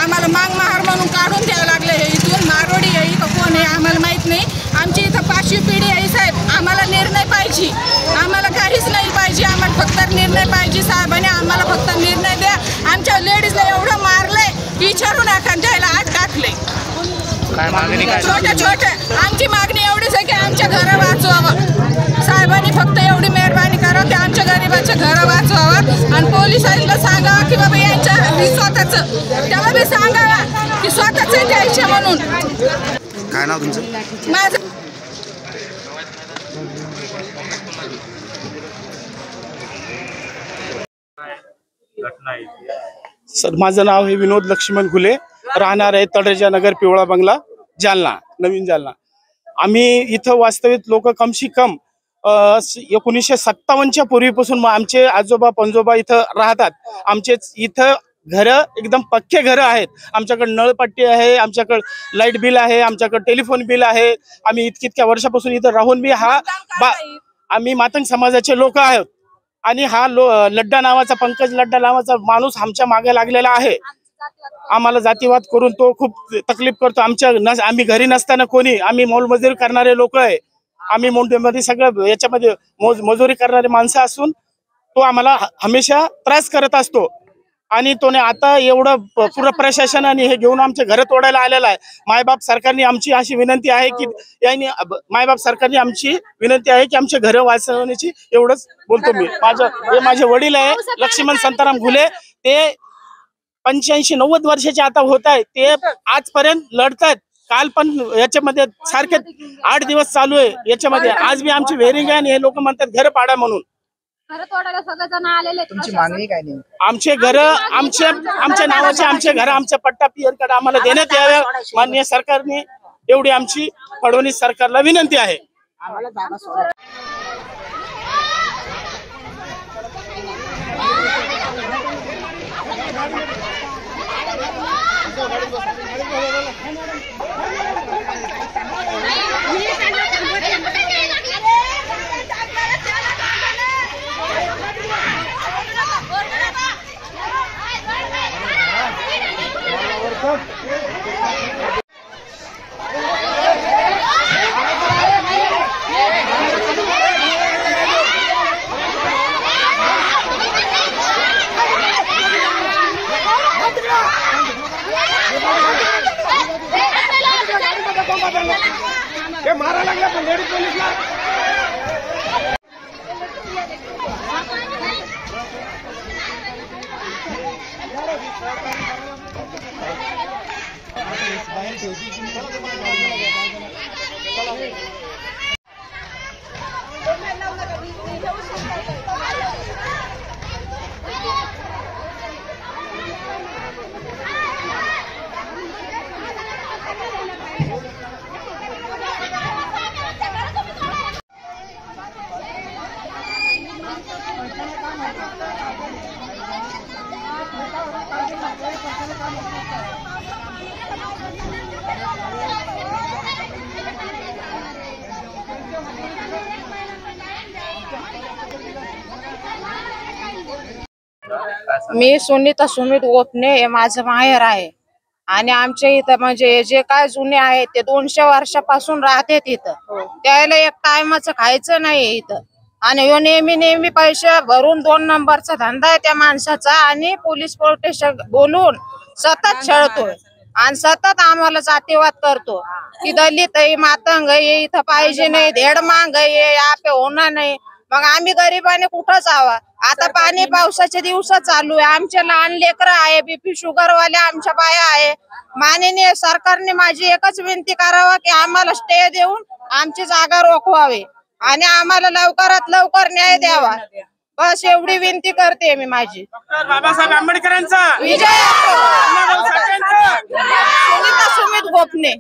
आम्हाला मांग महार म्हणून काढून द्यावं लागलं. हे इथून मारवाडी आहे का कोण आहे आम्हाला माहीत नाही. आमची इथं 5वी पिढी आहे साहेब. आम्हाला निर्णय पाहिजे, आम्हाला काहीच नाही पाहिजे. आम्हाला फक्त निर्णय पाहिजे. साहेबांनी आम्हाला फक्त निर्णय द्या. आमच्या लेडीजला एवढं मारलंय विचारू नका, द्यायला आज टाकले. छोट्या आमची मागणी एवढीच आहे की आमच्या घरं वाचवावं. साहेबांनी फक्त एवढी मेहरबानी करावं की आमच्या गरिबाच्या घरं वाचवावं. आणि पोलिसांना सांगावं की बाबा यांच्या स्वतःचं, त्याला बी सांगावं की स्वतःच द्यायचे म्हणून. काय नाव तुमचं? माझं सर, माझं नाव हे विनोद लक्ष्मण खुले, राहणार आहे तळरेजा नगर, पिवळा बंगला, जालना, नवीन जालना. आम्ही इथं वास्तविक लोक कमशी कम 1957च्या पूर्वीपासून आमचे आजोबा पंजोबा इथं राहतात. आमचे इथं घरं एकदम पक्के घरं आहेत. आमच्याकडे नळपट्टी आहे, आमच्याकडे लाईट बिल आहे, आमच्याकडे टेलिफोन बिल आहे. आम्ही इतक्या वर्षापासून इथं राहून बी आम्ही मातंग समाजाचे लोक आहोत. आणि हा लड्डा नावाचा, पंकज लड्डा नावाचा माणूस आमच्या मागे लागलेला आहे. आम्हाला जातीवाद करून तो खूप तकलीफ करतो. आम्ही घरी नसताना कोणी, आम्ही मोलमजुरी करणारे लोक आहे. आम्ही मोठ्यामध्ये सगळं याच्यामध्ये मजुरी करणारे माणसं असून तो आम्हाला हमेशा त्रास करत असतो. आणि तोने आता एवढं पूर्ण प्रशासनाने हे घेऊन आमच्या घरं तोडायला आलेला आहे. मायबाप सरकारने आमची अशी विनंती आहे की मायबाप सरकारने आमची विनंती आहे की आमच्या घरं वाचवण्याची, एवढंच बोलतो मी. हे माझे वडील आहे लक्ष्मण संताराम घुले. ते 85-90 वर्षाचे आता होत आहे. ते आजपर्यंत लढतात. काल पण याच्यामध्ये सारखे 8 दिवस चालू आहे याच्यामध्ये. आज बी आमची वेरिंग आहे आणि हे लोक म्हणतात घर पाडा म्हणून. तुमची मागणी काय नाही? आमचे घर, आमच्या नावाचे आमचे घर, आमचा पट्टा पियरकडे आम्हाला देण्यात यावे माननीय सरकारने, एवढी आमची फडणवीस सरकारला विनंती आहे. मारा लागला पण लेडीज पोलीसला. मी सुनीता सुमित गोपने, हे माझं माहेर आहे. आणि आमच्या इथं म्हणजे जे काय जुने आहेत ते 200 वर्षापासून राहते तिथं. त्याला एक टायमाचं खायचं नाही इथं. आणि ह्यो नेहमी पैसे भरून 2 नंबरचा धंदा आहे त्या माणसाचा. आणि पोलीस प्रोटेक्शन बोलून सतत छळतोय आणि सतत आम्हाला जातीवाद करतो की दलित आहे, मातंग आहे, इथं पाहिजे नाही, धेड मांग आहे, आपे होणार नाही. मग आम्ही गरिबाने कुठं जावा? आता पाणी पावसाचे दिवस चालू आहे. आमचे लहान लेकरं आहे, BP शुगर वाले आमच्या बाया आहे. माननीय सरकारने माझी एकच विनंती करावा की आम्हाला स्टे देऊन आमची जागा रोखवावी आणि आम्हाला लवकरात लवकर न्याय द्यावा. बस एवढी विनंती करते मी माझी. बाबासाहेब आंबेडकरांचा विजय. सुनीता सुमित गोपने.